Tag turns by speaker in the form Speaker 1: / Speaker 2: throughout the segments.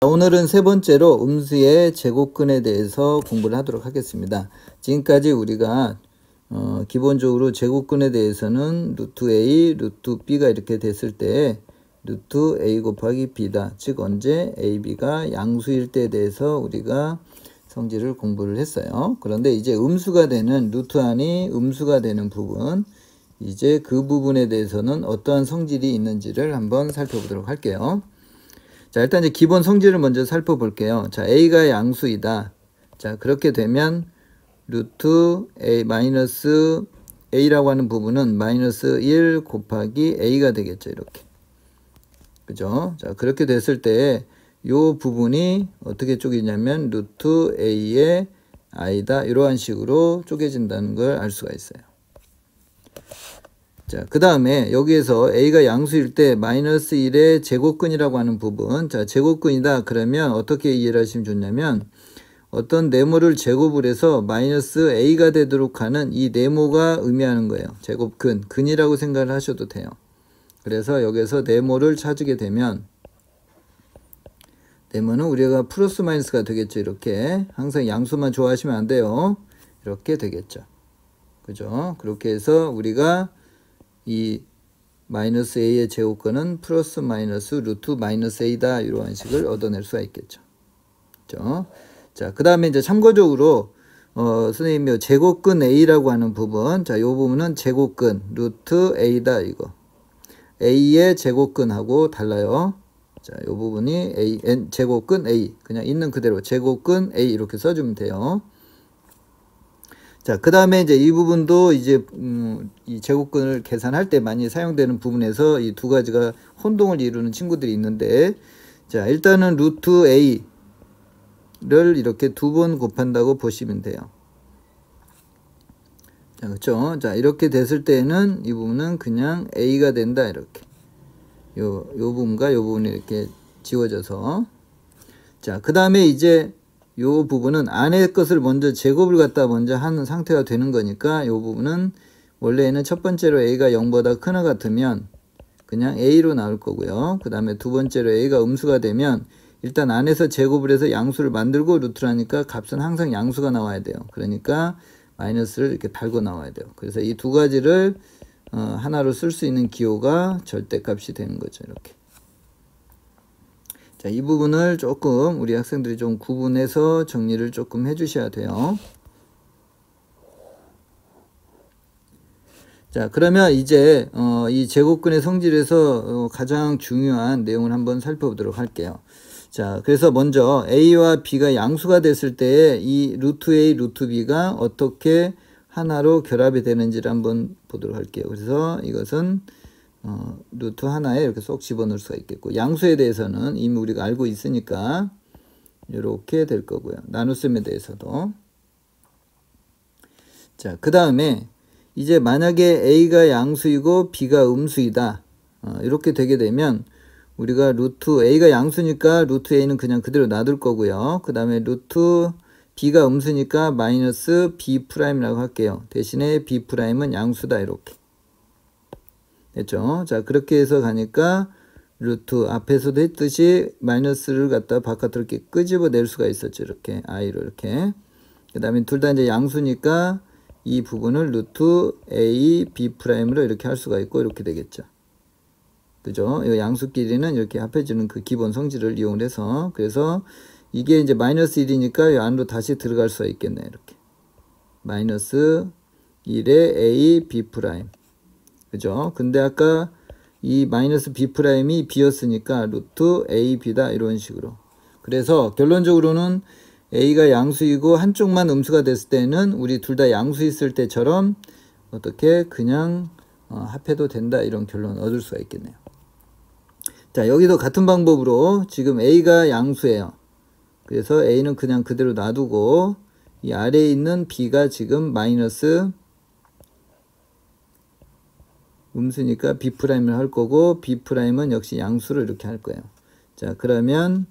Speaker 1: 오늘은 세 번째로 음수의 제곱근에 대해서 공부를 하도록 하겠습니다. 지금까지 우리가 기본적으로 제곱근에 대해서는 루트 A, 루트 B가 이렇게 됐을 때 루트 A 곱하기 B다. 즉 언제 A, B가 양수일 때에 대해서 우리가 성질을 공부를 했어요. 그런데 이제 음수가 되는 루트 안이 음수가 되는 부분, 이제 그 부분에 대해서는 어떠한 성질이 있는지를 한번 살펴보도록 할게요. 자, 일단 이제 기본 성질을 먼저 살펴볼게요. 자, A가 양수이다. 자, 그렇게 되면 루트 A 마이너스 A라고 하는 부분은 마이너스 1 곱하기 A가 되겠죠. 이렇게. 그죠? 자, 그렇게 됐을 때 요 부분이 어떻게 쪼개냐면 루트 A의 I다. 이러한 식으로 쪼개진다는 걸 알 수가 있어요. 자, 그 다음에 여기에서 A가 양수일 때 마이너스 1의 제곱근이라고 하는 부분. 자, 제곱근이다. 그러면 어떻게 이해를 하시면 좋냐면 어떤 네모를 제곱을 해서 마이너스 A가 되도록 하는 이 네모가 의미하는 거예요. 제곱근. 근이라고 생각을 하셔도 돼요. 그래서 여기서 네모를 찾게 되면 네모는 우리가 플러스 마이너스가 되겠죠. 이렇게. 항상 양수만 좋아하시면 안 돼요. 이렇게 되겠죠. 그죠? 그렇게 해서 우리가 이 마이너스 A의 제곱근은 플러스 마이너스 루트 마이너스 A다. 이러한 식을 얻어낼 수가 있겠죠. 그죠? 자, 그 다음에 이제 참고적으로, 선생님이 제곱근 A라고 하는 부분. 자, 요 부분은 제곱근 루트 A다. 이거. A의 제곱근하고 달라요. 자, 요 부분이 A, N, 제곱근 A. 그냥 있는 그대로 제곱근 A 이렇게 써주면 돼요. 자, 그 다음에 이제 이 부분도 이제, 이 제곱근을 계산할 때 많이 사용되는 부분에서 이 두 가지가 혼동을 이루는 친구들이 있는데, 자, 일단은 루트 A를 이렇게 두 번 곱한다고 보시면 돼요. 자, 그렇죠? 자, 이렇게 됐을 때는 이 부분은 그냥 A가 된다. 이렇게. 요 부분과 요 부분이 이렇게 지워져서. 자, 그 다음에 이제 요 부분은 안의 것을 먼저 제곱을 갖다 먼저 하는 상태가 되는 거니까 요 부분은 원래는 첫 번째로 A가 0보다 크나 같으면 그냥 A로 나올 거고요. 그 다음에 두 번째로 A가 음수가 되면 일단 안에서 제곱을 해서 양수를 만들고 루트라니까 값은 항상 양수가 나와야 돼요. 그러니까 마이너스를 이렇게 달고 나와야 돼요. 그래서 이 두 가지를 하나로 쓸 수 있는 기호가 절대값이 되는 거죠. 이렇게. 자, 이 부분을 조금 우리 학생들이 좀 구분해서 정리를 조금 해 주셔야 돼요. 자, 그러면 이제 이 제곱근의 성질에서 가장 중요한 내용을 한번 살펴보도록 할게요. 자, 그래서 먼저 A와 B가 양수가 됐을 때 이 루트 A, 루트 B가 어떻게 하나로 결합이 되는지를 한번 보도록 할게요. 그래서 이것은 루트 하나에 이렇게 쏙 집어넣을 수가 있겠고, 양수에 대해서는 이미 우리가 알고 있으니까 이렇게 될 거고요. 나눗셈에 대해서도. 자, 그 다음에 이제 만약에 A가 양수이고 B가 음수이다. 이렇게 되게 되면 우리가 루트 A가 양수니까 루트 A는 그냥 그대로 놔둘 거고요. 그 다음에 루트 B가 음수니까 마이너스 B'이라고 할게요. 대신에 B'은 양수다. 이렇게. 됐죠? 자, 그렇게 해서 가니까 루트 앞에서도 했듯이 마이너스를 갖다 바깥으로 이렇게 끄집어낼 수가 있었죠. 이렇게 I로 이렇게. 그 다음에 둘 다 이제 양수니까 이 부분을 루트 A, B'으로 이렇게 할 수가 있고 이렇게 되겠죠. 그죠? 이 양수끼리는 이렇게 합해주는 그 기본 성질을 이용을 해서, 그래서 이게 이제 마이너스 1이니까 이 안으로 다시 들어갈 수가 있겠네. 이렇게. 마이너스 1의 A, B'. 그죠? 근데 아까 이 마이너스 B'이 B였으니까 루트 A, B다. 이런 식으로. 그래서 결론적으로는 A가 양수이고 한쪽만 음수가 됐을 때는 우리 둘 다 양수 있을 때처럼 어떻게 그냥 합해도 된다. 이런 결론 얻을 수가 있겠네요. 자, 여기도 같은 방법으로 지금 A가 양수예요. 그래서 A는 그냥 그대로 놔두고 이 아래에 있는 B가 지금 마이너스 음수니까 B'을 할 거고, B'은 역시 양수를 이렇게 할 거예요. 자, 그러면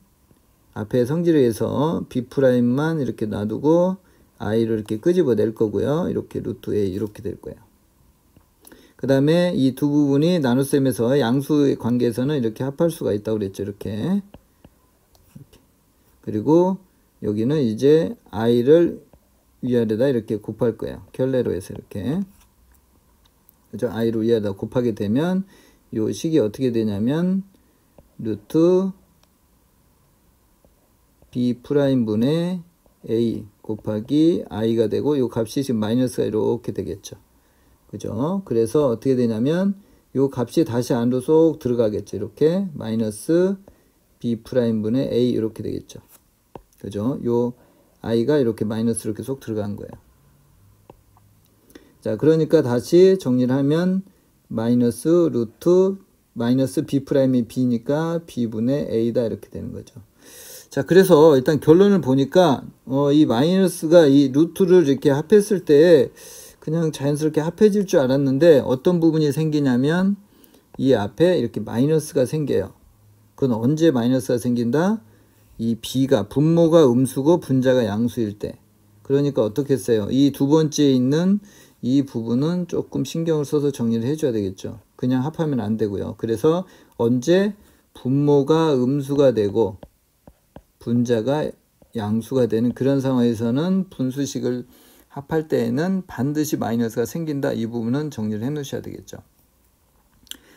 Speaker 1: 앞에 성질에 의해서 B'만 이렇게 놔두고 I를 이렇게 끄집어 낼 거고요. 이렇게 루트 A 이렇게 될 거예요. 그 다음에 이 두 부분이 나눗셈에서 양수의 관계에서는 이렇게 합할 수가 있다고 그랬죠. 이렇게. 그리고 여기는 이제 i를 위아래다 이렇게 곱할 거예요. 결례로 해서 이렇게. 그죠? i를 위아래다 곱하게 되면 요 식이 어떻게 되냐면 루트 b 프라임 분의 a 곱하기 i가 되고 요 값이 지금 마이너스가 이렇게 되겠죠. 그죠? 그래서 어떻게 되냐면 요 값이 다시 안으로 쏙 들어가겠죠. 이렇게 마이너스 b 프라임 분의 a 이렇게 되겠죠. 그죠? 요 i가 이렇게 마이너스 이렇게 쏙 들어간 거예요. 자, 그러니까 다시 정리를 하면 마이너스 루트 마이너스 b 프라임이 b니까 b분의 a다 이렇게 되는 거죠. 자, 그래서 일단 결론을 보니까 이 마이너스가 이 루트를 이렇게 합했을 때 그냥 자연스럽게 합해질 줄 알았는데 어떤 부분이 생기냐면 이 앞에 이렇게 마이너스가 생겨요. 그건 언제 마이너스가 생긴다? 이 b가 분모가 음수고 분자가 양수일 때. 그러니까 어떻게 했어요? 이 두 번째에 있는 이 부분은 조금 신경을 써서 정리를 해줘야 되겠죠. 그냥 합하면 안 되고요. 그래서 언제 분모가 음수가 되고 분자가 양수가 되는 그런 상황에서는 분수식을 합할 때에는 반드시 마이너스가 생긴다. 이 부분은 정리를 해 놓으셔야 되겠죠.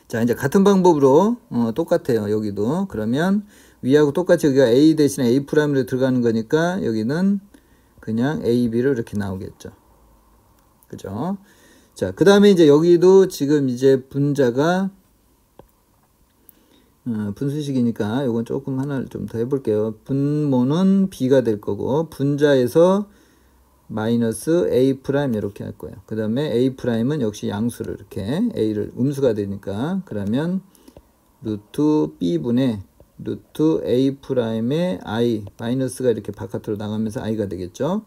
Speaker 1: 자, 이제 같은 방법으로 똑같아요. 여기도. 그러면 위하고 똑같이 여기가 a 대신에 a 프라임으로 들어가는 거니까 여기는 그냥 ab로 이렇게 나오겠죠. 그죠? 자, 그 다음에 이제 여기도 지금 이제 분자가 분수식이니까 요건 조금 하나를 좀 더 해볼게요. 분모는 b가 될 거고 분자에서 마이너스 a 프라임 이렇게 할 거예요. 그 다음에 a 프라임은 역시 양수를 이렇게 a를 음수가 되니까 그러면 루트 b분의 루트 a 프라임의 i 마이너스가 이렇게 바깥으로 나가면서 i가 되겠죠.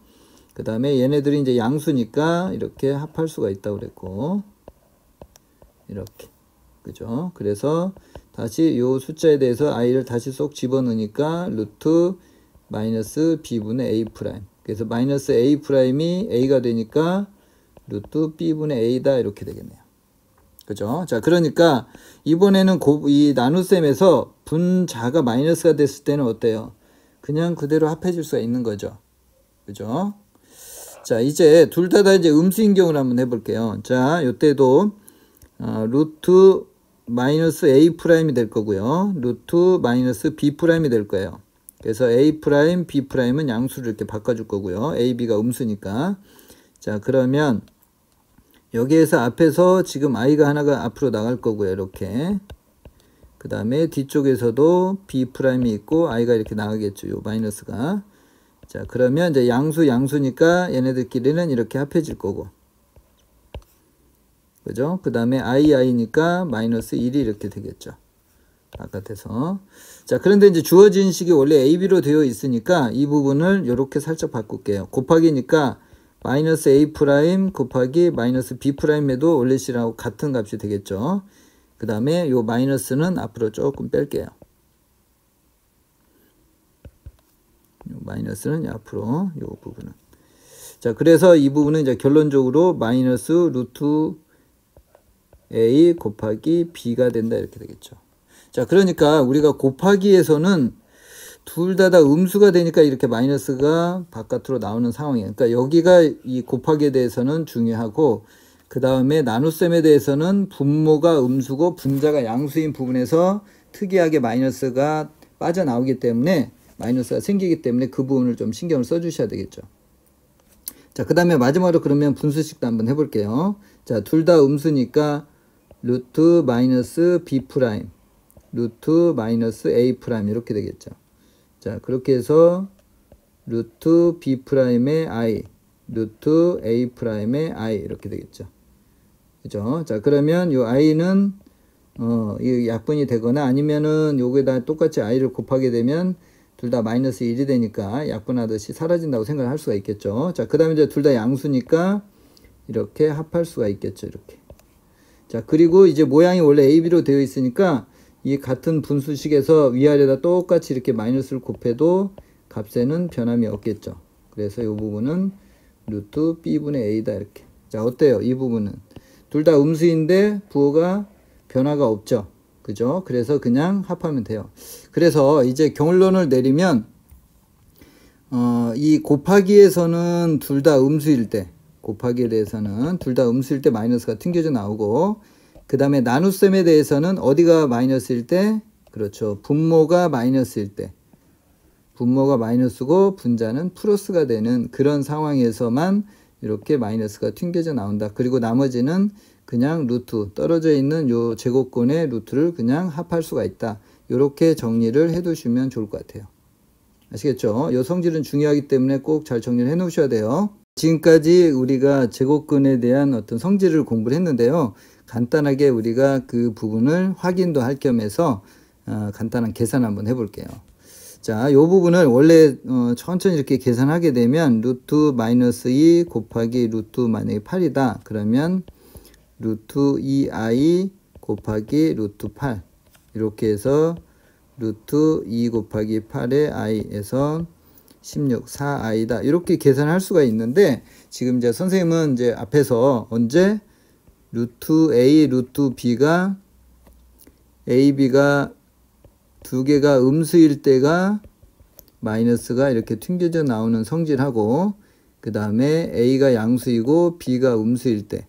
Speaker 1: 그 다음에 얘네들이 이제 양수니까 이렇게 합할 수가 있다고 그랬고 이렇게 그죠. 그래서 다시 요 숫자에 대해서 i를 다시 쏙 집어넣으니까 루트 마이너스 b분의 a 프라임. 그래서 마이너스 a 프라임이 a가 되니까 루트 b분의 a다 이렇게 되겠네요. 그죠? 자, 그러니까 이번에는 이 나눗셈에서 분자가 마이너스가 됐을 때는 어때요? 그냥 그대로 합해질 수가 있는 거죠. 그죠? 자, 이제 둘 다 이제 음수인 경우를 한번 해볼게요. 자, 요때도 루트 마이너스 a 프라임이 될 거고요. 루트 마이너스 b 프라임이 될 거예요. 그래서 a 프라임, b 프라임은 양수를 이렇게 바꿔줄 거고요. a, b가 음수니까. 자, 그러면 여기에서 앞에서 지금 i가 하나가 앞으로 나갈 거고요. 이렇게. 그 다음에 뒤쪽에서도 b 프라임이 있고 i가 이렇게 나가겠죠. 요 마이너스가. 자, 그러면 이제 양수니까 얘네들끼리는 이렇게 합해질 거고. 그죠? 그 다음에 i니까 마이너스 1이 이렇게 되겠죠. 바깥에서. 자, 그런데 이제 주어진 식이 원래 ab로 되어 있으니까 이 부분을 이렇게 살짝 바꿀게요. 곱하기니까 마이너스 a 프라임 곱하기 마이너스 b 프라임에도 원래 식하고 같은 값이 되겠죠. 그 다음에 요 마이너스는 앞으로 조금 뺄게요. 요 마이너스는 앞으로 요 부분은. 자, 그래서 이 부분은 이제 결론적으로 마이너스 루트 a 곱하기 b가 된다 이렇게 되겠죠. 자, 그러니까 우리가 곱하기에서는 둘 다 음수가 되니까 이렇게 마이너스가 바깥으로 나오는 상황이에요. 그러니까 여기가 이 곱하기에 대해서는 중요하고 그 다음에 나눗셈에 대해서는 분모가 음수고 분자가 양수인 부분에서 특이하게 마이너스가 빠져나오기 때문에 마이너스가 생기기 때문에 그 부분을 좀 신경을 써주셔야 되겠죠. 자, 그 다음에 마지막으로 그러면 분수식도 한번 해볼게요. 자, 둘 다 음수니까 루트 마이너스 b 프라임 루트 마이너스 a 프라임 이렇게 되겠죠. 자, 그렇게 해서 루트 b 프라임의 i 루트 a 프라임의 i 이렇게 되겠죠. 그죠? 자, 그러면 요 i는 이 약분이 되거나 아니면은 요거에다 똑같이 i를 곱하게 되면 둘 다 마이너스 1이 되니까 약분하듯이 사라진다고 생각을 할 수가 있겠죠. 자, 그 다음에 이제 둘 다 양수니까 이렇게 합할 수가 있겠죠. 이렇게. 자, 그리고 이제 모양이 원래 AB로 되어 있으니까 이 같은 분수식에서 위아래다 똑같이 이렇게 마이너스를 곱해도 값에는 변함이 없겠죠. 그래서 이 부분은 루트 B분의 A다 이렇게. 자, 어때요? 이 부분은. 둘 다 음수인데 부호가 변화가 없죠. 그죠? 그래서 그냥 합하면 돼요. 그래서 이제 결론을 내리면 이 곱하기에서는 둘 다 음수일 때, 곱하기에 대해서는 둘 다 음수일 때 마이너스가 튕겨져 나오고, 그 다음에 나눗셈에 대해서는 어디가 마이너스일 때? 그렇죠. 분모가 마이너스일 때. 분모가 마이너스고 분자는 플러스가 되는 그런 상황에서만 이렇게 마이너스가 튕겨져 나온다. 그리고 나머지는 그냥 루트, 떨어져 있는 요 제곱근의 루트를 그냥 합할 수가 있다. 이렇게 정리를 해 두시면 좋을 것 같아요. 아시겠죠? 요 성질은 중요하기 때문에 꼭 잘 정리를 해 놓으셔야 돼요. 지금까지 우리가 제곱근에 대한 어떤 성질을 공부를 했는데요. 간단하게 우리가 그 부분을 확인도 할 겸해서 간단한 계산 한번 해볼게요. 자, 요 부분을 원래 천천히 이렇게 계산하게 되면 루트 마이너스 2 곱하기 루트 만약에 8이다. 그러면 루트 2i 곱하기 루트 8 이렇게 해서 루트 2 곱하기 8의 i에서 16, 4i다. 이렇게 계산할 수가 있는데 지금 이제 선생님은 이제 앞에서 언제 루트 a, 루트 b가 a, b가 두 개가 음수일 때가 마이너스가 이렇게 튕겨져 나오는 성질하고 그 다음에 a가 양수이고 b가 음수일 때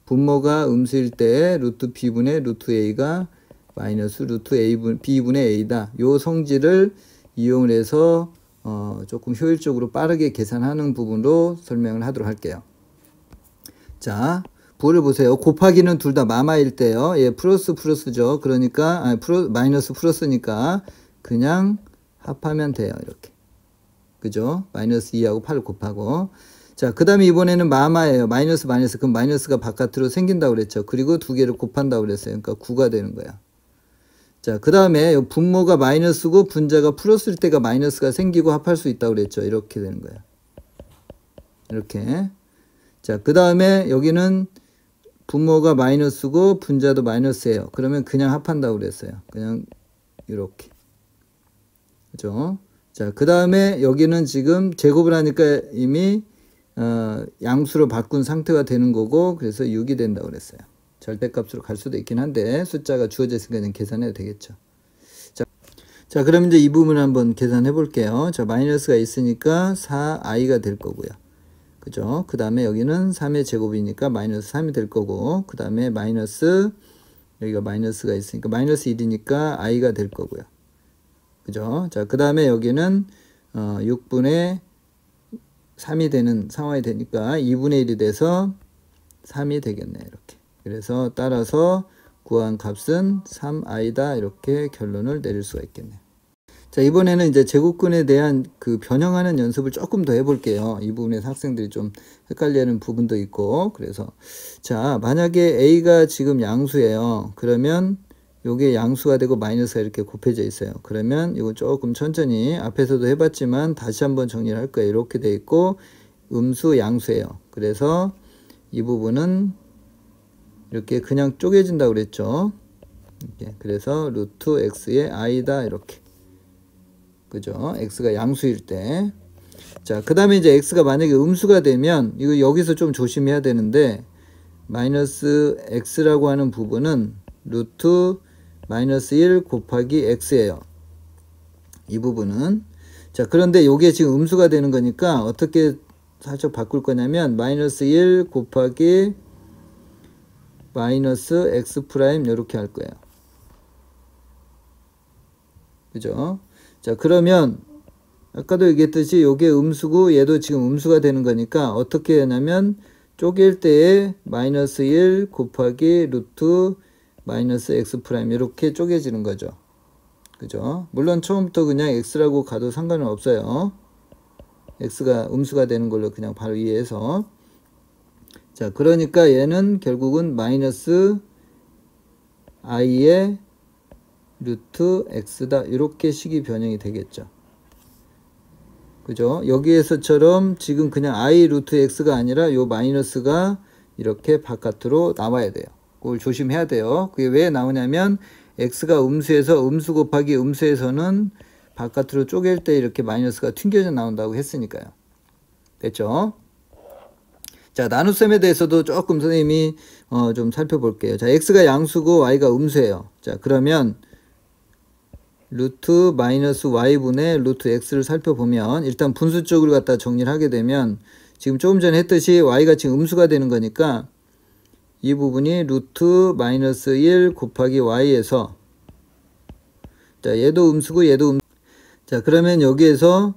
Speaker 1: 분모가 음수일 때 루트 b분의 루트 a가 마이너스 루트 b분의 a다. 요 성질을 이용을 해서 조금 효율적으로 빠르게 계산하는 부분으로 설명을 하도록 할게요. 자, 부를 보세요. 곱하기는 둘 다 마마일 때요. 예, 플러스죠. 그러니까 마이너스 플러스니까 그냥 합하면 돼요. 이렇게. 그죠? 마이너스 2하고 8을 곱하고. 자, 그 다음에 이번에는 마마예요. 마이너스. 그럼 마이너스가 바깥으로 생긴다고 그랬죠. 그리고 두 개를 곱한다고 그랬어요. 그러니까 9가 되는 거야. 자, 그 다음에 분모가 마이너스고 분자가 플러스일 때가 마이너스가 생기고 합할 수 있다고 그랬죠. 이렇게 되는 거야. 이렇게. 자, 그 다음에 여기는 분모가 마이너스고 분자도 마이너스예요. 그러면 그냥 합한다고 그랬어요. 그냥 이렇게. 그죠? 자, 그 다음에 여기는 지금 제곱을 하니까 이미 양수로 바꾼 상태가 되는 거고 그래서 6이 된다고 그랬어요. 절대값으로 갈 수도 있긴 한데 숫자가 주어져 있으니까 그냥 계산해도 되겠죠. 자, 그럼 이제 이 부분을 한번 계산해 볼게요. 자, 마이너스가 있으니까 4i가 될 거고요. 그죠? 그 다음에 여기는 3의 제곱이니까 마이너스 3이 될 거고 그 다음에 마이너스 여기가 마이너스가 있으니까 마이너스 1이니까 i가 될 거고요. 그죠? 자, 그 다음에 여기는 6분의 3이 되는 상황이 되니까 2분의 1이 돼서 3이 되겠네요. 이렇게. 그래서 따라서 구한 값은 3i다. 이렇게 결론을 내릴 수가 있겠네요. 자, 이번에는 이제 제곱근에 대한 그 변형하는 연습을 조금 더 해볼게요. 이 부분에서 학생들이 좀 헷갈리는 부분도 있고, 그래서. 자, 만약에 A가 지금 양수예요. 그러면 요게 양수가 되고 마이너스가 이렇게 곱해져 있어요. 그러면 이거 조금 천천히 앞에서도 해봤지만 다시 한번 정리를 할 거예요. 이렇게 돼 있고, 음수, 양수예요. 그래서 이 부분은 이렇게 그냥 쪼개진다고 그랬죠. 이렇게. 그래서 루트 x의 i다. 이렇게. 그죠? x가 양수일 때. 자, 그 다음에 이제 x가 만약에 음수가 되면, 이거 여기서 좀 조심해야 되는데, 마이너스 x라고 하는 부분은 루트 마이너스 1 곱하기 x예요. 이 부분은. 자, 그런데 요게 지금 음수가 되는 거니까 어떻게 살짝 바꿀 거냐면, 마이너스 1 곱하기 마이너스 x 프라임 이렇게 할 거예요. 그죠? 자, 그러면 아까도 얘기했듯이 요게 음수고 얘도 지금 음수가 되는 거니까 어떻게 하냐면 쪼갤 때에 마이너스 1 곱하기 루트 마이너스 x 프라임 이렇게 쪼개지는 거죠. 그죠? 물론 처음부터 그냥 x라고 가도 상관은 없어요. x가 음수가 되는 걸로 그냥 바로 이해해서. 자, 그러니까 얘는 결국은 마이너스 i의 루트 x다. 이렇게 식이 변형이 되겠죠. 그죠? 여기에서처럼 지금 그냥 i 루트 x가 아니라 요 마이너스가 이렇게 바깥으로 나와야 돼요. 그걸 조심해야 돼요. 그게 왜 나오냐면 x가 음수에서 음수 곱하기 음수에서는 바깥으로 쪼갤 때 이렇게 마이너스가 튕겨져 나온다고 했으니까요. 됐죠? 자, 나눗셈에 대해서도 조금 선생님이 좀 살펴볼게요. 자, x가 양수고 y가 음수예요. 자, 그러면 루트 마이너스 y분의 루트 x를 살펴보면 일단 분수 쪽을 갖다 정리를 하게 되면 지금 조금 전에 했듯이 y가 지금 음수가 되는 거니까 이 부분이 루트 마이너스 1 곱하기 y에서 자 얘도 음수고 얘도 자 그러면 여기에서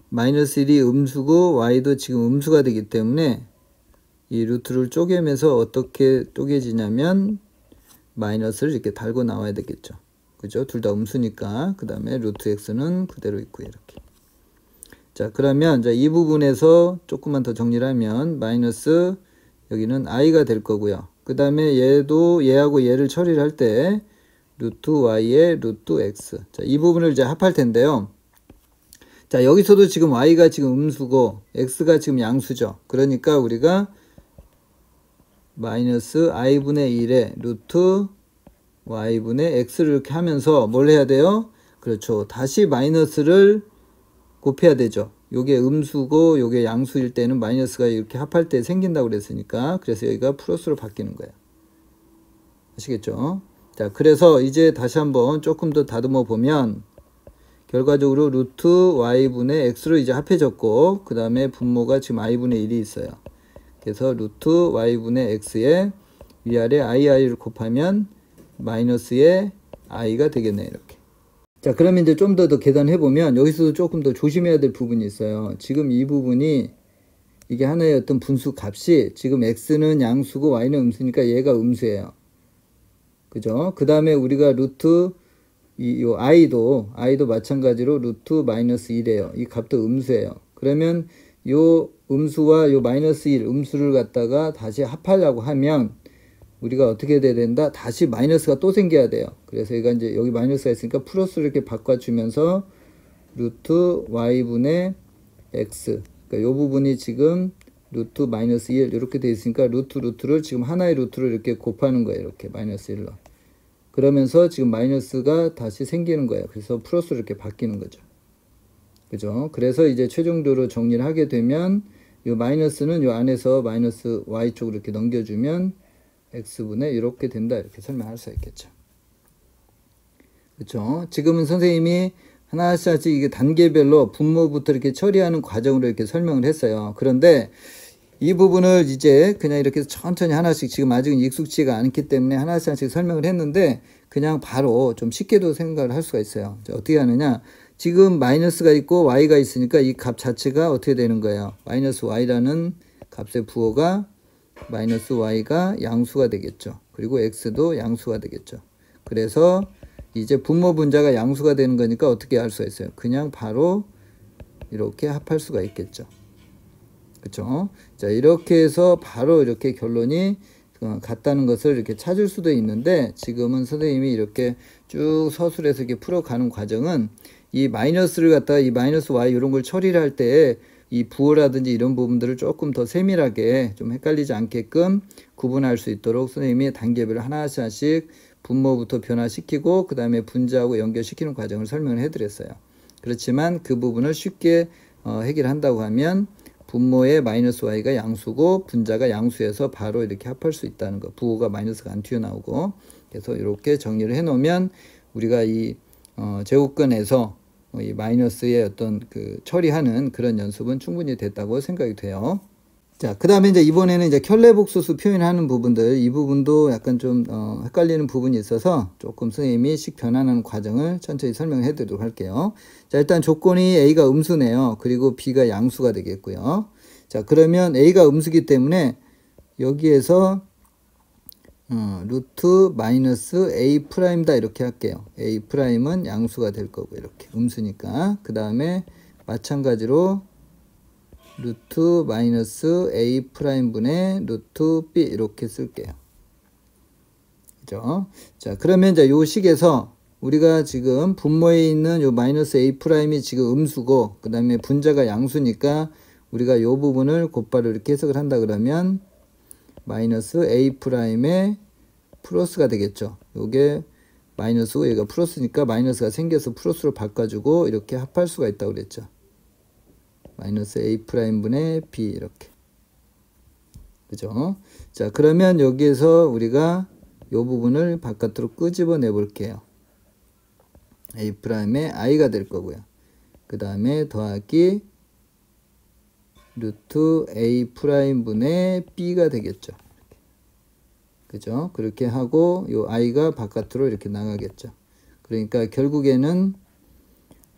Speaker 1: 마이너스 1이 음수고 y도 지금 음수가 되기 때문에 이 루트를 쪼개면서 어떻게 쪼개지냐면 마이너스를 이렇게 달고 나와야 되겠죠. 그죠? 둘 다 음수니까. 그 다음에 루트 x는 그대로 있고요. 이렇게. 자, 그러면 이 부분에서 조금만 더 정리를 하면 마이너스 여기는 i가 될 거고요. 그 다음에 얘도 얘하고 얘를 처리를 할 때 루트 y의 루트 x. 자, 이 부분을 이제 합할 텐데요. 자, 여기서도 지금 y가 지금 음수고 x가 지금 양수죠. 그러니까 우리가 마이너스 i분의 1에 루트 y분의 x를 이렇게 하면서 뭘 해야 돼요? 그렇죠. 다시 마이너스를 곱해야 되죠. 요게 음수고 요게 양수일 때는 마이너스가 이렇게 합할 때 생긴다고 그랬으니까 그래서 여기가 플러스로 바뀌는 거예요. 아시겠죠? 자, 그래서 이제 다시 한번 조금 더 다듬어 보면 결과적으로 루트 y분의 x로 이제 합해졌고 그 다음에 분모가 지금 i분의 1이 있어요. 그래서 루트 y분의 x에 위아래 i를 곱하면 마이너스의 i가 되겠네요. 이렇게. 자, 그러면 이제 좀 더 계산해 보면 여기서도 조금 더 조심해야 될 부분이 있어요. 지금 이 부분이 이게 하나의 어떤 분수 값이 지금 x는 양수고 y는 음수니까 얘가 음수예요. 그죠? 그 다음에 우리가 루트 요 i도 마찬가지로 루트 마이너스 1이에요. 이 값도 음수예요. 그러면 요 음수와 요 마이너스 1 음수를 갖다가 다시 합하려고 하면 우리가 어떻게 돼야 된다? 다시 마이너스가 또 생겨야 돼요. 그래서 얘가 이제 여기 마이너스가 있으니까 플러스를 이렇게 바꿔주면서 루트 y분의 x. 그러니까 요 부분이 지금 루트 마이너스 1 이렇게 돼 있으니까 루트를 지금 하나의 루트를 이렇게 곱하는 거예요. 이렇게 마이너스 1로. 그러면서 지금 마이너스가 다시 생기는 거예요. 그래서 플러스로 이렇게 바뀌는 거죠. 그죠? 그래서 이제 최종적으로 정리를 하게 되면 요 마이너스는 요 안에서 마이너스 y 쪽으로 이렇게 넘겨주면 x분의 이렇게 된다. 이렇게 설명할 수 있겠죠. 그렇죠? 지금은 선생님이 하나씩 이게 단계별로 분모부터 이렇게 처리하는 과정으로 이렇게 설명을 했어요. 그런데 이 부분을 이제 그냥 이렇게 천천히 하나씩 지금 아직은 익숙지가 않기 때문에 하나씩 설명을 했는데 그냥 바로 좀 쉽게도 생각을 할 수가 있어요. 어떻게 하느냐? 지금 마이너스가 있고 y가 있으니까 이 값 자체가 어떻게 되는 거예요? 마이너스 y라는 값의 부호가 마이너스 y가 양수가 되겠죠. 그리고 x도 양수가 되겠죠. 그래서 이제 분모 분자가 양수가 되는 거니까 어떻게 할 수가 있어요? 그냥 바로 이렇게 합할 수가 있겠죠. 그렇죠? 자, 이렇게 해서 바로 이렇게 결론이 같다는 것을 이렇게 찾을 수도 있는데 지금은 선생님이 이렇게 쭉 서술해서 이렇게 풀어가는 과정은 이 마이너스를 갖다가 이 마이너스 y 이런 걸 처리를 할 때 이 부호라든지 이런 부분들을 조금 더 세밀하게 좀 헷갈리지 않게끔 구분할 수 있도록 선생님이 단계별로 하나씩 분모부터 변화시키고 그 다음에 분자하고 연결시키는 과정을 설명을 해드렸어요. 그렇지만 그 부분을 쉽게 해결한다고 하면 분모의 마이너스 y가 양수고 분자가 양수여서 바로 이렇게 합할 수 있다는 거. 부호가 마이너스가 안 튀어나오고. 그래서 이렇게 정리를 해 놓으면 우리가 이 제곱근에서 이 마이너스의 어떤 그 처리하는 그런 연습은 충분히 됐다고 생각이 돼요. 자, 그 다음에 이제 이번에는 이제 켤레복소수 표현하는 부분들, 이 부분도 약간 좀 헷갈리는 부분이 있어서 조금 선생님이 식 변환하는 과정을 천천히 설명해 드리도록 할게요. 자, 일단 조건이 A가 음수네요. 그리고 B가 양수가 되겠고요. 자, 그러면 A가 음수기 때문에 여기에서 루트 마이너스 A 프라임다 이렇게 할게요. A 프라임은 양수가 될 거고 이렇게 음수니까. 그 다음에 마찬가지로 루트 마이너스 A 프라임 분의 루트 B 이렇게 쓸게요. 그죠? 자, 그러면 이제 요 식에서 우리가 지금 분모에 있는 요 마이너스 A 프라임이 지금 음수고 그 다음에 분자가 양수니까 우리가 요 부분을 곧바로 이렇게 해석을 한다 그러면 마이너스 A 프라임의 플러스가 되겠죠. 요게 마이너스고 얘가 플러스니까 마이너스가 생겨서 플러스로 바꿔주고 이렇게 합할 수가 있다고 그랬죠. 마이너스 A 프라임 분의 B 이렇게. 그죠? 자, 그러면 여기에서 우리가 요 부분을 바깥으로 끄집어내 볼게요. A'의 i가 될 거고요. 그 다음에 더하기 루트 A 프라임분의 B가 되겠죠. 그죠? 그렇게 하고 요 i가 바깥으로 이렇게 나가겠죠. 그러니까 결국에는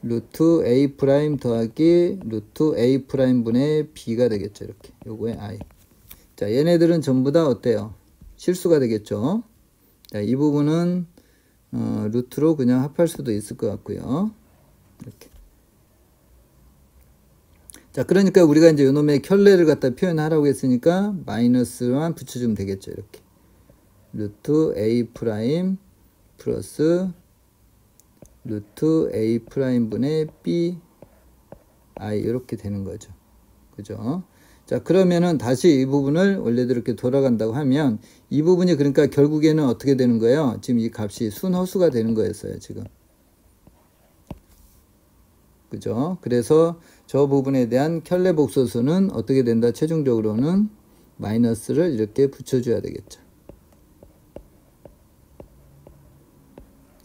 Speaker 1: 루트 A 프라임 더하기 루트 A 프라임분의 B가 되겠죠. 이렇게 요거의 i. 자, 얘네들은 전부 다 어때요? 실수가 되겠죠. 자, 이 부분은 루트로 그냥 합할 수도 있을 것 같고요. 이렇게. 자, 그러니까 우리가 이제 요놈의 켤레를 갖다 표현하라고 했으니까 마이너스만 붙여주면 되겠죠. 이렇게. 루트 A 프라임 플러스 루트 A 프라임분의 B I 이렇게 되는 거죠. 그죠? 자, 그러면은 다시 이 부분을 원래대로 이렇게 돌아간다고 하면 이 부분이 그러니까 결국에는 어떻게 되는 거예요? 지금 이 값이 순허수가 되는 거였어요, 지금. 그죠? 그래서 저 부분에 대한 켤레 복소수는 어떻게 된다? 최종적으로는 마이너스를 이렇게 붙여줘야 되겠죠.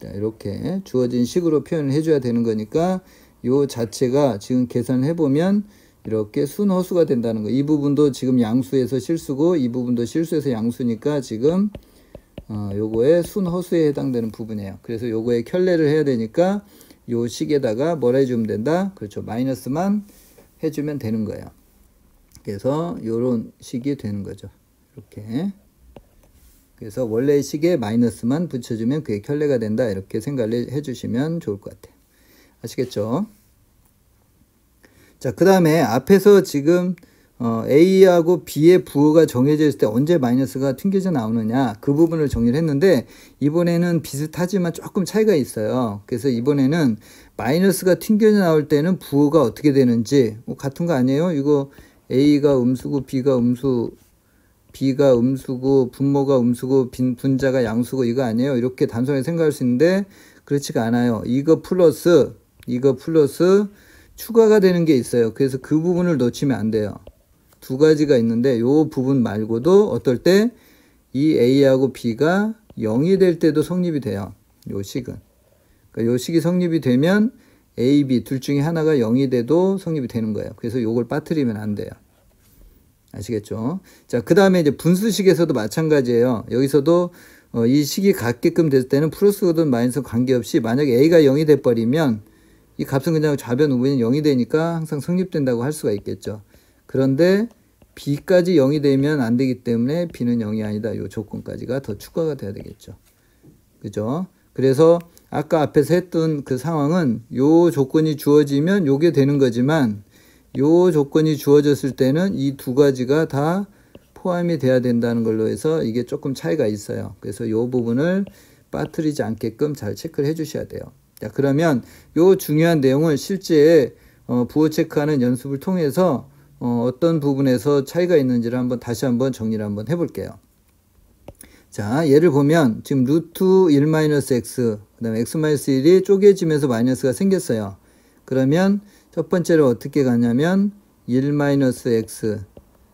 Speaker 1: 자, 이렇게 주어진 식으로 표현을 해줘야 되는 거니까 요 자체가 지금 계산을 해보면 이렇게 순허수가 된다는 거. 이 부분도 지금 양수에서 실수고 이 부분도 실수에서 양수니까 지금 요거의 순허수에 해당되는 부분이에요. 그래서 요거에 켤레를 해야 되니까 요 식에다가 뭐라 해주면 된다? 그렇죠. 마이너스만 해주면 되는 거예요. 그래서 요런 식이 되는 거죠. 이렇게. 그래서 원래의 식에 마이너스만 붙여주면 그게 켤레가 된다. 이렇게 생각을 해주시면 좋을 것 같아요. 아시겠죠? 자, 그 다음에 앞에서 지금 A하고 B의 부호가 정해져 있을 때 언제 마이너스가 튕겨져 나오느냐 그 부분을 정리를 했는데 이번에는 비슷하지만 조금 차이가 있어요. 그래서 이번에는 마이너스가 튕겨져 나올 때는 부호가 어떻게 되는지 같은 거 아니에요? 이거 A가 음수고 B가 음수고 분모가 음수고 분자가 양수고 이거 아니에요? 이렇게 단순하게 생각할 수 있는데 그렇지가 않아요. 이거 플러스 추가가 되는 게 있어요. 그래서 그 부분을 놓치면 안 돼요. 두 가지가 있는데 요 부분 말고도 어떨 때 이 A하고 B가 0이 될 때도 성립이 돼요. 요 식은. 그러니까 요 식이 성립이 되면 A, B 둘 중에 하나가 0이 돼도 성립이 되는 거예요. 그래서 요걸 빠뜨리면 안 돼요. 아시겠죠? 자, 그 다음에 이제 분수식에서도 마찬가지예요. 여기서도 이 식이 같게끔 됐을 때는 플러스든 마이너스 관계없이 만약에 A가 0이 돼버리면 이 값은 그냥 좌변 우변이 0이 되니까 항상 성립된다고 할 수가 있겠죠. 그런데 B까지 0이 되면 안 되기 때문에 B는 0이 아니다. 이 조건까지가 더 추가가 돼야 되겠죠. 그죠? 그래서 아까 앞에서 했던 그 상황은 요 조건이 주어지면 요게 되는 거지만 요 조건이 주어졌을 때는 이 두 가지가 다 포함이 돼야 된다는 걸로 해서 이게 조금 차이가 있어요. 그래서 요 부분을 빠뜨리지 않게끔 잘 체크를 해 주셔야 돼요. 자, 그러면 요 중요한 내용을 실제 부호 체크하는 연습을 통해서 어떤 부분에서 차이가 있는지를 다시 한번 정리를 한번 해볼게요. 자, 예를 보면 지금 루트 1-x 그 다음에 x-1이 쪼개지면서 마이너스가 생겼어요. 그러면 첫 번째로 어떻게 가냐면 1-x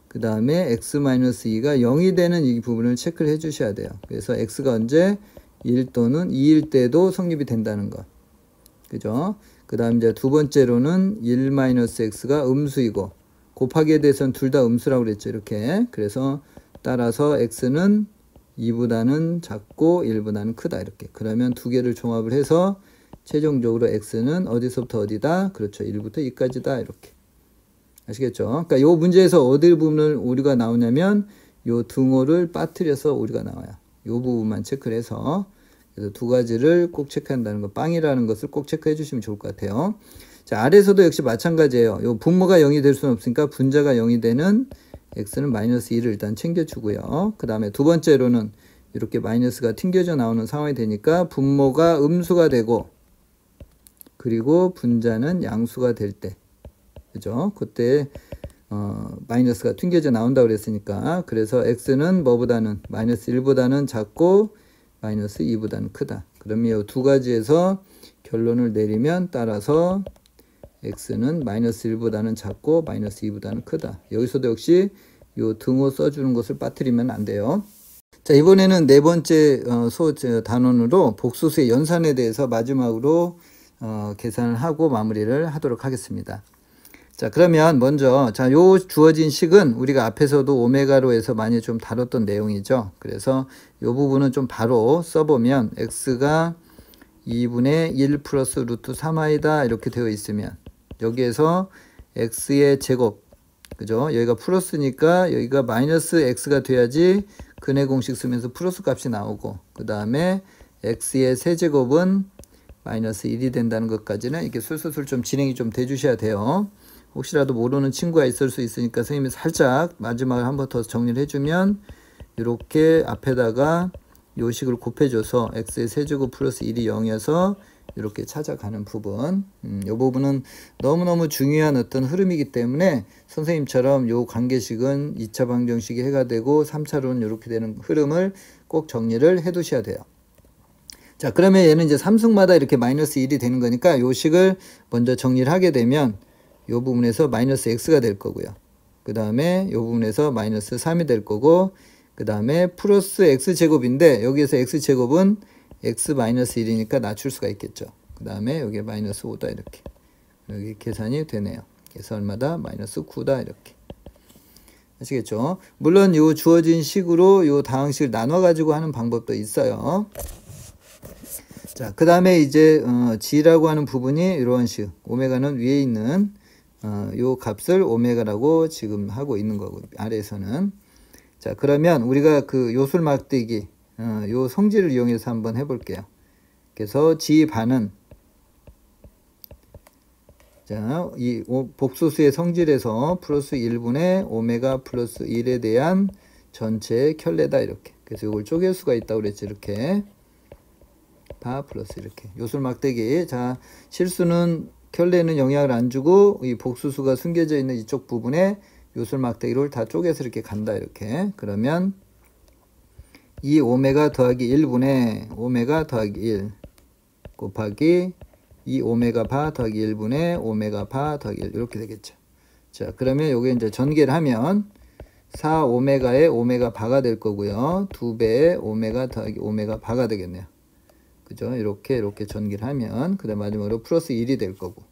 Speaker 1: 그 다음에 x-2가 0이 되는 이 부분을 체크를 해 주셔야 돼요. 그래서 x가 언제 1 또는 2일 때도 성립이 된다는 것. 그죠? 그 다음 이제 두 번째로는 1-x가 음수이고 곱하기에 대해서는 둘 다 음수라고 그랬죠. 이렇게. 그래서 따라서 x는 2보다는 작고 1보다는 크다. 이렇게. 그러면 두 개를 종합을 해서 최종적으로 x는 어디서부터 어디다? 그렇죠. 1부터 2까지다. 이렇게. 아시겠죠? 그러니까 이 문제에서 어디 부분을 오류가 나오냐면 이 등호를 빠뜨려서 오류가 나와요. 이 부분만 체크를 해서 그래서 두 가지를 꼭 체크한다는 거, 빵이라는 것을 꼭 체크해 주시면 좋을 것 같아요. 자, 아래에서도 역시 마찬가지예요. 요 분모가 0이 될 수는 없으니까 분자가 0이 되는 x는 -2를 일단 챙겨주고요. 그 다음에 두 번째로는 이렇게 마이너스가 튕겨져 나오는 상황이 되니까 분모가 음수가 되고 그리고 분자는 양수가 될 때, 그죠? 그때 마이너스가 튕겨져 나온다고 그랬으니까 그래서 x는 뭐보다는 -1보다는 작고 -2보다는 크다. 그러면 이 두 가지에서 결론을 내리면 따라서 x는 -1보다는 작고 -2보다는 크다. 여기서도 역시 이 등호 써주는 것을 빠뜨리면 안 돼요. 자, 이번에는 네 번째 단원으로 복소수의 연산에 대해서 마지막으로 계산을 하고 마무리를 하도록 하겠습니다. 자, 그러면 먼저 요 주어진 식은 우리가 앞에서도 오메가로 해서 많이 좀 다뤘던 내용이죠. 그래서 요 부분은 좀 바로 써보면 x가 2분의 1 플러스 루트 3i다 이렇게 되어 있으면 여기에서 x의 제곱, 그죠? 여기가 플러스니까 여기가 마이너스 x가 돼야지 근해 공식 쓰면서 플러스 값이 나오고, 그 다음에 x의 세제곱은 마이너스 1이 된다는 것까지는 이렇게 술술술 좀 진행이 좀 돼 주셔야 돼요. 혹시라도 모르는 친구가 있을 수 있으니까 선생님이 살짝 마지막에 한 번 더 정리를 해주면 이렇게 앞에다가 요식을 곱해줘서 x의 세제곱 플러스 1이 0이어서 이렇게 찾아가는 부분, 이 부분은 너무너무 중요한 어떤 흐름이기 때문에 선생님처럼 요 관계식은 2차 방정식이 해가 되고 3차로는 이렇게 되는 흐름을 꼭 정리를 해 두셔야 돼요. 자, 그러면 얘는 이제 3승마다 이렇게 마이너스 1이 되는 거니까 요 식을 먼저 정리를 하게 되면 요 부분에서 마이너스 x가 될 거고요. 그 다음에 요 부분에서 마이너스 3이 될 거고, 그 다음에 플러스 x제곱인데 여기에서 x제곱은 x 마이너스 1이니까 낮출 수가 있겠죠. 그 다음에 여기 마이너스 5다 이렇게. 여기 계산이 되네요. 그래서 얼마다? 마이너스 9다 이렇게. 아시겠죠? 물론 요 주어진 식으로 요 다항식을 나눠 가지고 하는 방법도 있어요. 자, 그 다음에 이제 g라고 하는 부분이 이런 식, 오메가는 위에 있는 요 값을 오메가라고 지금 하고 있는 거고, 아래에서는. 자, 그러면 우리가 그 요술 막대기 요 성질을 이용해서 한번 해볼게요. 그래서 g 반은, 자, 이 복소수의 성질에서 플러스 1분의 오메가 플러스 1에 대한 전체의 켤레다 이렇게. 그래서 이걸 쪼갤 수가 있다고 그랬죠. 이렇게 바 플러스 이렇게 요술 막대기. 자, 실수는 켤레는 영향을 안 주고 이 복수수가 숨겨져 있는 이쪽 부분에 요술 막대기를 다 쪼개서 이렇게 간다 이렇게. 그러면 이 오메가 더하기 1분의 오메가 더하기 1 곱하기 이 오메가 바 더하기 1분의 오메가 바 더하기 1 이렇게 되겠죠. 자, 그러면 요게 이제 전개를 하면 4 오메가의 오메가 바가 될 거고요. 2배의 오메가 더하기 오메가 바가 되겠네요. 그죠? 이렇게 전개를 하면, 그 다음 마지막으로 플러스 1이 될 거고,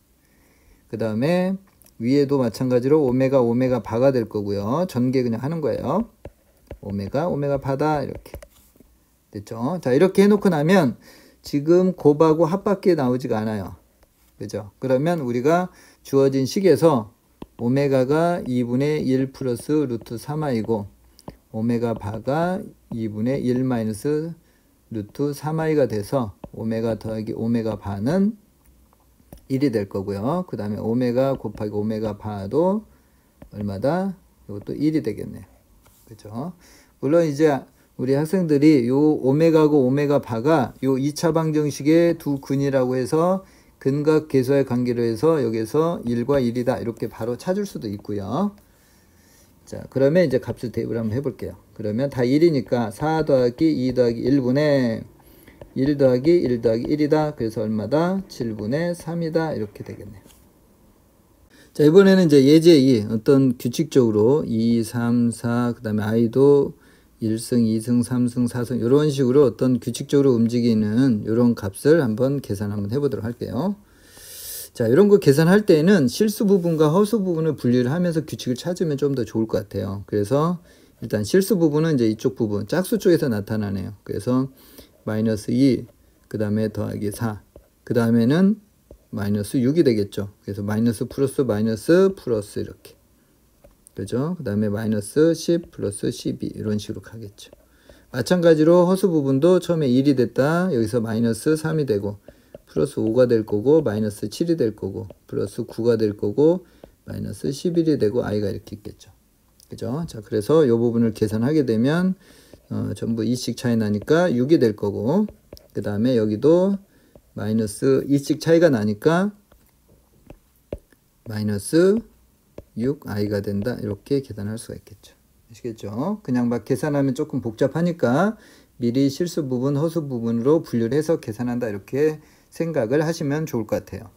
Speaker 1: 그 다음에 위에도 마찬가지로 오메가 바가 될 거고요. 전개 그냥 하는 거예요. 오메가 바다 이렇게 됐죠? 자, 이렇게 해놓고 나면 지금 곱하고 합밖에 나오지가 않아요. 그죠? 그러면 우리가 주어진 식에서 오메가가 2분의 1 플러스 루트 3i고 오메가 바가 2분의 1 마이너스 루트 3i가 돼서 오메가 더하기 오메가 바는 1이 될 거고요. 그 다음에 오메가 곱하기 오메가 바도 얼마다? 이것도 1이 되겠네요. 그죠? 물론 이제 우리 학생들이 요 오메가고 오메가 바가 요 2차 방정식의 두 근이라고 해서 근각 계수의 관계로 해서 여기서 1과 1이다 이렇게 바로 찾을 수도 있고요. 자, 그러면 이제 값을 대입을 한번 해볼게요. 그러면 다 1이니까 4 더하기 2 더하기 1분의 1 더하기 1 더하기 1이다. 그래서 얼마다? 7분의 3이다. 이렇게 되겠네요. 자, 이번에는 이제 예제 2 어떤 규칙적으로 2, 3, 4, 그 다음에 i도 1승, 2승, 3승, 4승 이런 식으로 어떤 규칙적으로 움직이는 이런 값을 한번 계산 한번 해보도록 할게요. 자, 이런 거 계산할 때는 실수 부분과 허수 부분을 분리를 하면서 규칙을 찾으면 좀 더 좋을 것 같아요. 그래서 일단 실수 부분은 이제 이쪽 부분, 짝수 쪽에서 나타나네요. 그래서 마이너스 2, 그 다음에 더하기 4, 그 다음에는 마이너스 6이 되겠죠. 그래서 마이너스 플러스 이렇게. 그죠? 그 다음에 마이너스 10 플러스 12 이런 식으로 가겠죠. 마찬가지로 허수 부분도 처음에 1이 됐다. 여기서 마이너스 3이 되고 플러스 5가 될 거고 마이너스 7이 될 거고 플러스 9가 될 거고 마이너스 11이 되고 i가 이렇게 있겠죠. 그죠? 자, 그래서 이 부분을 계산하게 되면 전부 2씩 차이 나니까 6이 될 거고, 그 다음에 여기도 마이너스 2씩 차이가 나니까 마이너스 6i가 된다. 이렇게 계산할 수가 있겠죠. 아시겠죠? 그냥 막 계산하면 조금 복잡하니까 미리 실수 부분, 허수 부분으로 분류를 해서 계산한다. 이렇게 생각을 하시면 좋을 것 같아요.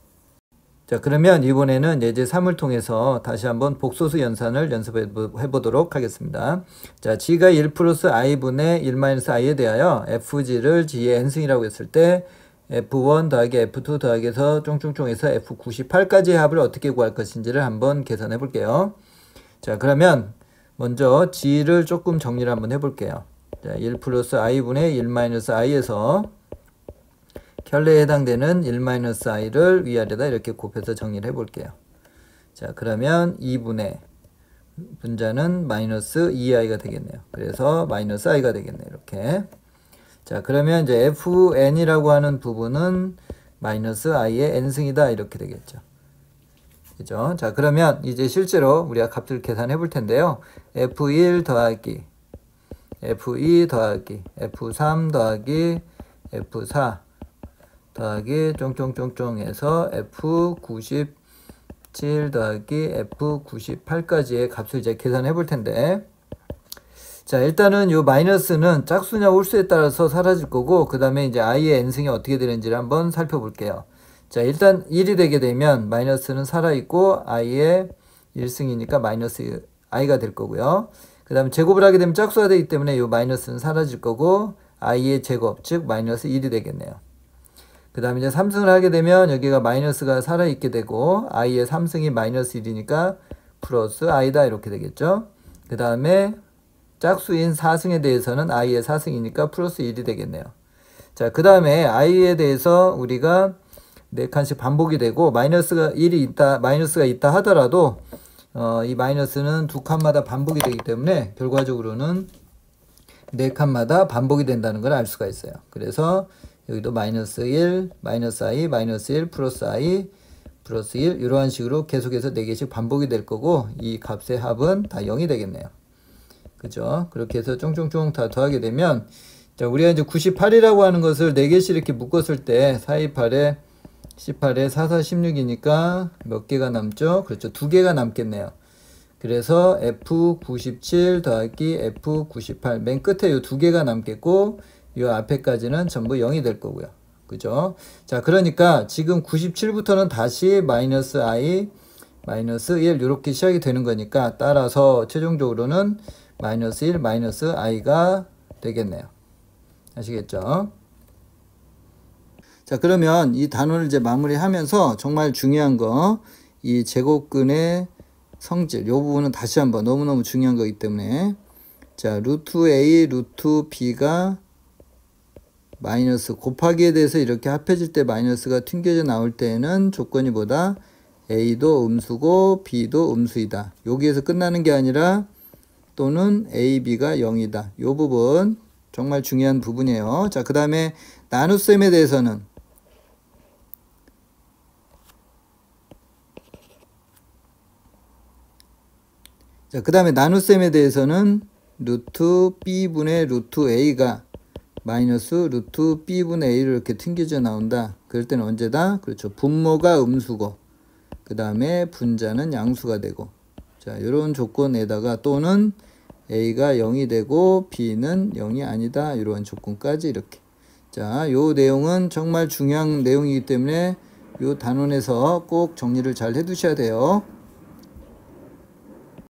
Speaker 1: 자, 그러면 이번에는 예제 3을 통해서 다시 한번 복소수 연산을 연습해 보도록 하겠습니다. 자, g가 1 플러스 i분의 1 마이너스 i에 대하여 fg를 g의 n승이라고 했을 때 f1 더하기 f2 더하기해서 쫑쫑쫑해서 f98까지의 합을 어떻게 구할 것인지를 한번 계산해 볼게요. 자, 그러면 먼저 g를 조금 정리를 한번 해볼게요. 자, 1 플러스 i분의 1 마이너스 i에서 결례에 해당되는 1-i를 위아래다 이렇게 곱해서 정리를 해볼게요. 자, 그러면 2분의 분자는 마이너스 2i가 되겠네요. 그래서 마이너스 i가 되겠네요. 이렇게. 자, 그러면 이제 fn이라고 하는 부분은 마이너스 i의 n승이다 이렇게 되겠죠. 그죠? 자, 그러면 이제 실제로 우리가 값을 계산해 볼 텐데요. f1 더하기 f2 더하기 f3 더하기 f4 더하기 쫑쫑쫑쫑 해서 f97 더하기 f98까지의 값을 이제 계산해 볼 텐데, 자, 일단은 요 마이너스는 짝수냐 홀수에 따라서 사라질 거고, 그 다음에 이제 i의 n승이 어떻게 되는지를 한번 살펴볼게요. 자, 일단 1이 되게 되면 마이너스는 살아있고 i의 1승이니까 마이너스 i가 될 거고요. 그 다음에 제곱을 하게 되면 짝수가 되기 때문에 요 마이너스는 사라질 거고 i의 제곱, 즉 마이너스 1이 되겠네요. 그 다음에 이제 3승을 하게 되면 여기가 마이너스가 살아있게 되고 i의 3승이 마이너스 1이니까 플러스 i다 이렇게 되겠죠. 그 다음에 짝수인 4승에 대해서는 i의 4승이니까 플러스 1이 되겠네요. 자, 그 다음에 i에 대해서 우리가 4칸씩 반복이 되고 마이너스가 있다 하더라도 이 마이너스는 2칸마다 반복이 되기 때문에 결과적으로는 4칸마다 반복이 된다는 걸 알 수가 있어요. 그래서 여기도 마이너스 1, 마이너스 i, 마이너스 1, 플러스 i, 플러스 1 이러한 식으로 계속해서 4개씩 반복이 될 거고 이 값의 합은 다 0이 되겠네요. 그죠? 그렇게 해서 쫑쫑쫑 다 더하게 되면, 자, 우리가 이제 98이라고 하는 것을 4개씩 이렇게 묶었을 때 428에 18에 44, 16이니까 몇 개가 남죠? 그렇죠. 2개가 남겠네요. 그래서 F97 더하기 F98 맨 끝에 요 2개가 남겠고 요 앞에까지는 전부 0이 될 거고요. 그죠? 자, 그러니까 지금 97부터는 다시 마이너스 i, 마이너스 1 이렇게 시작이 되는 거니까 따라서 최종적으로는 마이너스 1, 마이너스 i가 되겠네요. 아시겠죠? 자, 그러면 이 단원을 이제 마무리하면서 정말 중요한 거, 이 제곱근의 성질, 요 부분은 다시 한번 너무너무 중요한 거기 때문에, 자, 루트 a, 루트 b가 마이너스 곱하기에 대해서 이렇게 합해질 때 마이너스가 튕겨져 나올 때에는 조건이 뭐다? a도 음수고 b도 음수이다. 여기에서 끝나는 게 아니라 또는 a, b가 0이다. 요 부분 정말 중요한 부분이에요. 자, 그 다음에 나눗셈에 대해서는 나눗셈에 대해서는 루트 b분의 루트 a가 마이너스 루트 b분의 a를 이렇게 튕겨져 나온다. 그럴 때는 언제다? 그렇죠. 분모가 음수고 그 다음에 분자는 양수가 되고, 자, 이런 조건에다가 또는 a가 0이 되고 b는 0이 아니다. 이런 조건까지 이렇게. 자, 요 내용은 정말 중요한 내용이기 때문에 요 단원에서 꼭 정리를 잘 해 두셔야 돼요.